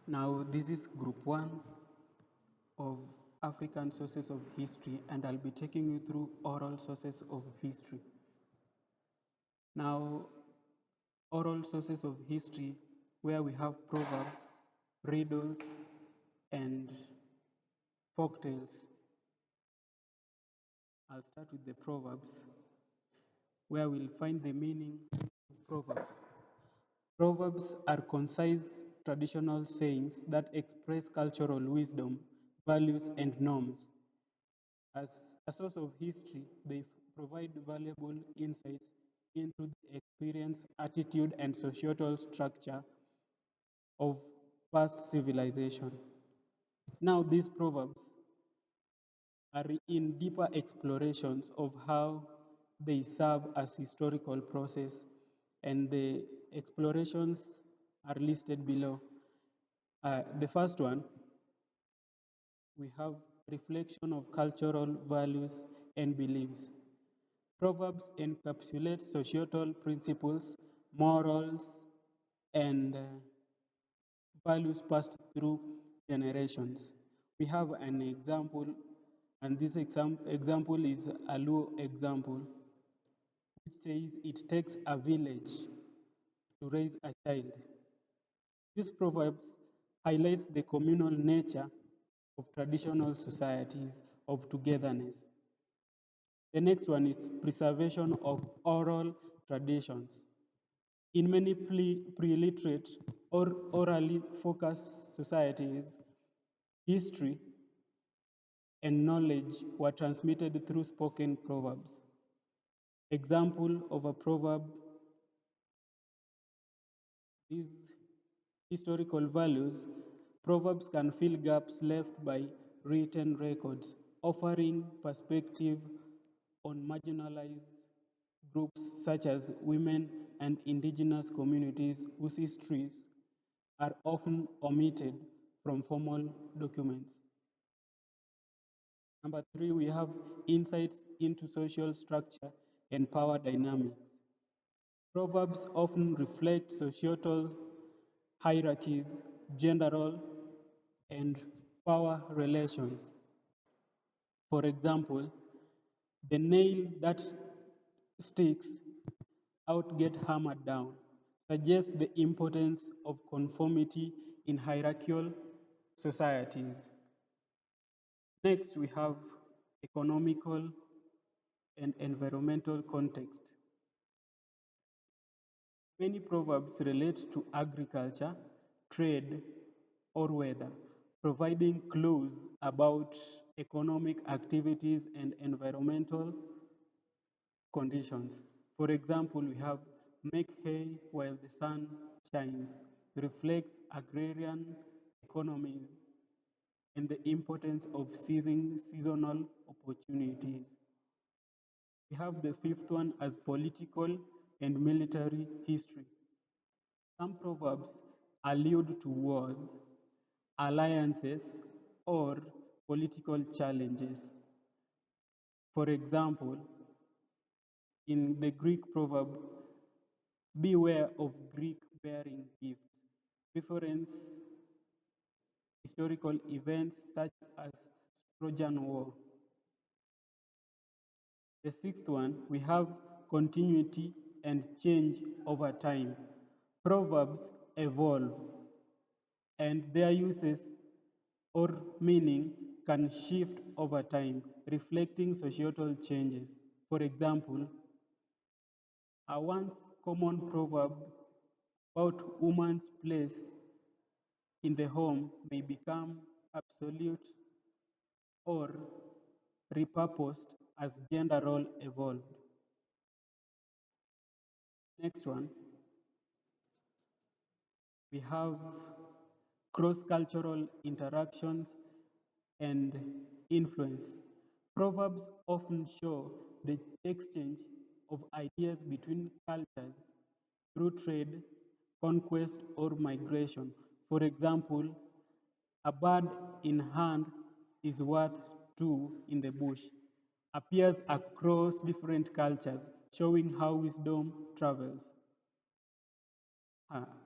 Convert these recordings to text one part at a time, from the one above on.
Now, this is group one of African sources of history, and I'll be taking you through oral sources of history. Now, oral sources of history, where we have proverbs, riddles, and folktales. I'll start with the proverbs, where we'll find the meaning of proverbs. Proverbs are concise traditional sayings that express cultural wisdom, values, and norms. As a source of history, they provide valuable insights into the experience, attitude, and societal structure of past civilization. Now, these proverbs are in deeper explorations of how they serve as historical process, and the explorations are listed below. The first one, we have reflection of cultural values and beliefs. Proverbs encapsulate societal principles, morals, and values passed through generations. We have an example, and this example is a Luo example, which says it takes a village to raise a child. This proverb highlights the communal nature of traditional societies of togetherness. The next one is preservation of oral traditions. In many pre-literate or orally focused societies, history and knowledge were transmitted through spoken proverbs. Example of a proverb is historical values. Proverbs can fill gaps left by written records, offering perspective on marginalized groups such as women and indigenous communities whose histories are often omitted from formal documents. Number three, we have insights into social structure and power dynamics. Proverbs often reflect societal hierarchies, gender role, and power relations. For example, the nail that sticks out get hammered down suggests the importance of conformity in hierarchical societies. Next, we have economical and environmental context. Many proverbs relate to agriculture, trade, or weather, providing clues about economic activities and environmental conditions. For example, we have make hay while the sun shines, reflects agrarian economies and the importance of seizing seasonal opportunities. We have the fifth one as political and military history. Some proverbs allude to wars, alliances, or political challenges. For example, in the Greek proverb, beware of Greek bearing gifts, reference historical events such as Trojan War. The sixth one, we have continuity and change over time. Proverbs evolve, and their uses or meaning can shift over time, reflecting societal changes. For example, a once common proverb about woman's place in the home may become obsolete or repurposed as gender role evolved. Next one, we have cross-cultural interactions and influence. Proverbs often show the exchange of ideas between cultures through trade, conquest, or migration. For example, a bird in hand is worth two in the bush, appears across different cultures, showing how wisdom travels.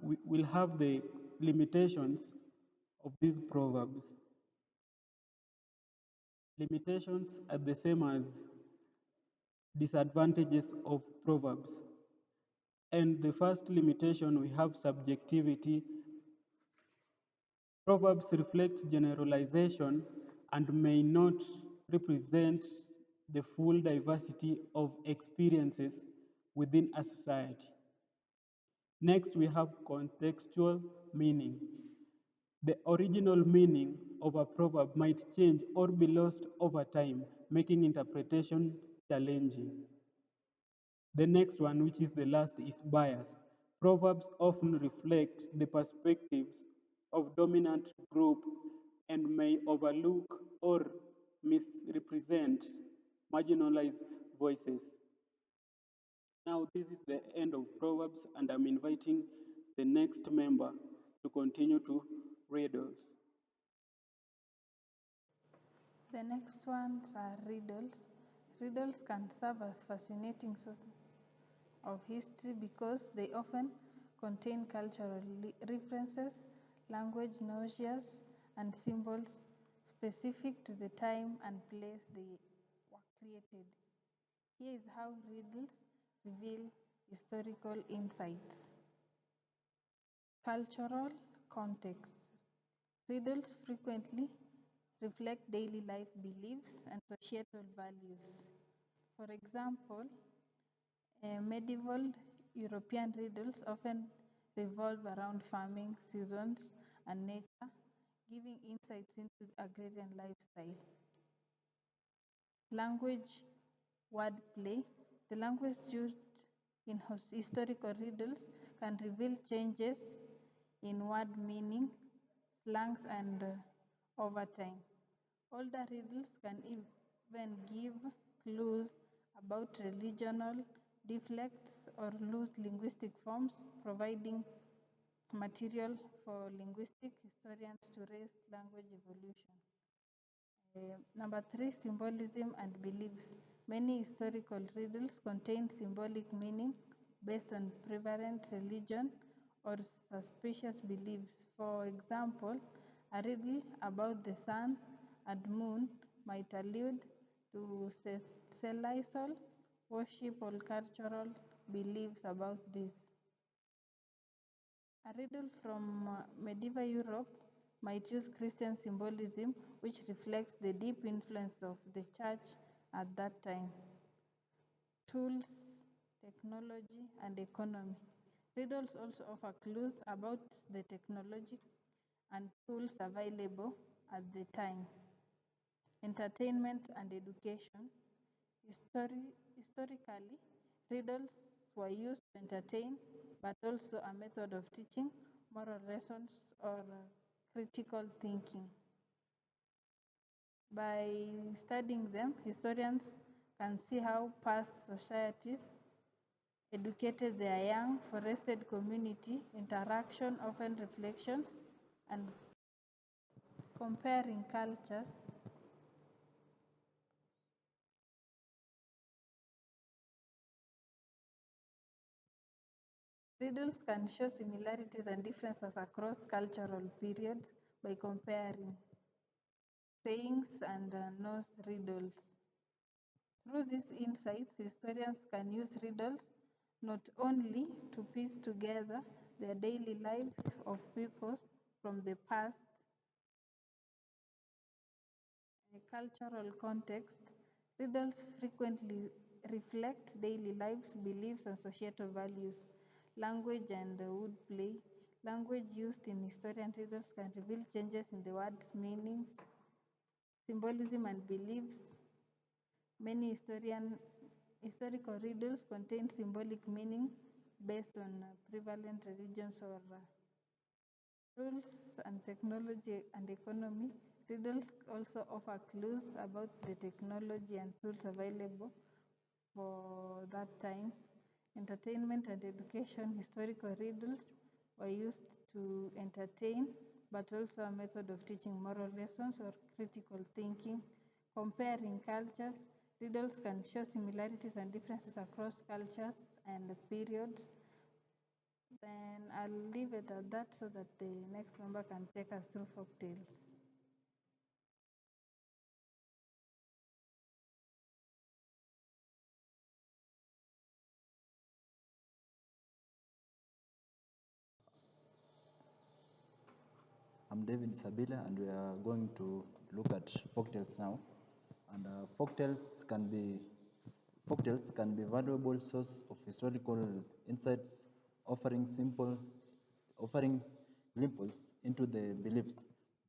We will have the limitations of these proverbs. Limitations are the same as disadvantages of proverbs. And the first limitation, we have subjectivity. Proverbs reflect generalization and may not represent the full diversity of experiences within a society. Next, we have contextual meaning. The original meaning of a proverb might change or be lost over time, making interpretation challenging. The next one, which is the last, is bias. Proverbs often reflect the perspectives of dominant group and may overlook or misrepresent marginalized voices. Now, this is the end of Proverbs, and I'm inviting the next member to continue to read us. The next ones are riddles. Riddles can serve as fascinating sources of history because they often contain cultural references, language notions, and symbols specific to the time and place they were created. Here is how riddles reveal historical insights. Cultural context. Riddles frequently reflect daily life beliefs and societal values. For example, medieval European riddles often revolve around farming, seasons, and nature, giving insights into agrarian lifestyle. Language wordplay. The language used in historical riddles can reveal changes in word meaning, slangs, and over time. Older riddles can even give clues about religional deflects or loose linguistic forms, providing material for linguistic historians to trace language evolution. Number three, symbolism and beliefs. Many historical riddles contain symbolic meaning based on prevalent religion or suspicious beliefs. For example, a riddle about the sun and moon might allude to celestial worship or cultural beliefs about this. A riddle from medieval Europe might use Christian symbolism, which reflects the deep influence of the church at that time. Tools, technology, and economy. Riddles also offer clues about the technology and tools available at the time. Entertainment and education. Historically, riddles were used to entertain, but also a method of teaching moral lessons or critical thinking. By studying them, historians can see how past societies educated their young, forested community, interaction, often reflections, and comparing cultures. Riddles can show similarities and differences across cultural periods by comparing sayings and Norse riddles. Through these insights, historians can use riddles not only to piece together the daily lives of people from the past, in a cultural context, riddles frequently reflect daily lives, beliefs, and societal values. Language and wordplay. Language used in historian riddles can reveal changes in the word's meanings, symbolism, and beliefs. Many historical riddles contain symbolic meaning based on prevalent religions or rules and technology and economy. Riddles also offer clues about the technology and tools available for that time. Entertainment and education. Historical riddles were used to entertain, but also a method of teaching moral lessons or critical thinking. Comparing cultures. Riddles can show similarities and differences across cultures and periods Then I'll leave it at that so that the next member can take us through folk tales. I'm David Sabila, and we are going to look at folktales now. And folktales can be valuable source of historical insights, offering offering glimpses into the beliefs,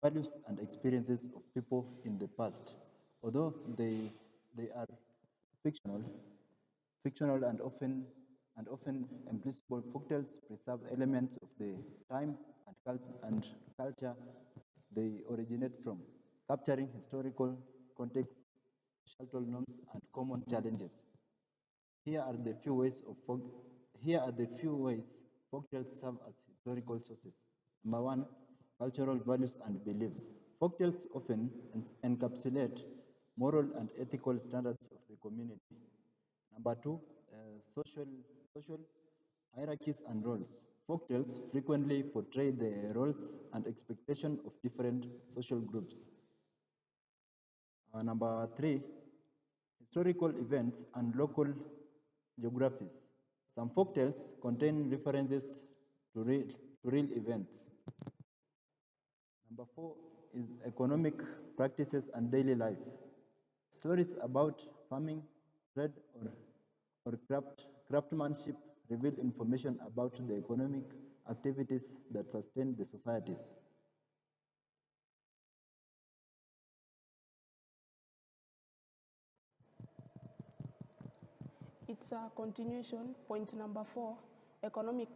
values, and experiences of people in the past. Although they are fictional, fictional and often implicable, folktales preserve elements of the time and culture they originate from, capturing historical context, social norms, and common challenges. Here are the few ways folktales serve as historical sources. Number one, cultural values and beliefs. Folktales often encapsulate moral and ethical standards of the community. Number two, social hierarchies and roles. Folktales frequently portray the roles and expectations of different social groups. Number three, historical events and local geographies. Some folktales contain references to real events. Number four is economic practices and daily life. Stories about farming, trade, or craftsmanship reveal information about the economic activities that sustain the societies. It's a continuation. Point number 4, economic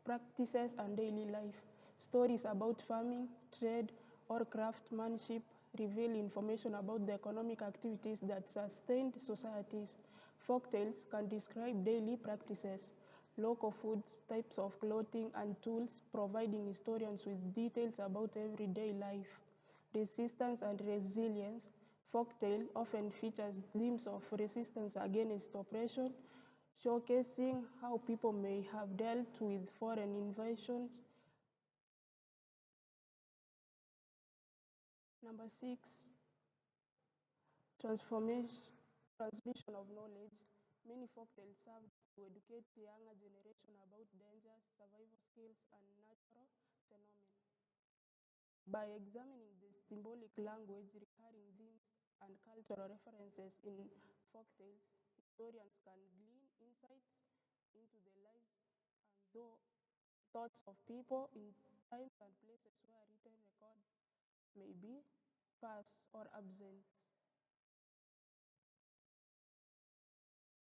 practices and daily life. Stories about farming, trade, or craftsmanship reveal information about the economic activities that sustained societies. Folktales can describe daily practices, local foods, types of clothing, and tools, providing historians with details about everyday life. Resistance and resilience. Folktale often features themes of resistance against oppression, showcasing how people may have dealt with foreign invasions. Number 6, transmission of knowledge. Many folktales serve to educate the younger generation about dangers, survival skills, and natural phenomena. By examining the symbolic language, recurring themes, and cultural references in folktales, historians can glean insights into the lives and thoughts of people in times and places where written records may be sparse or absent.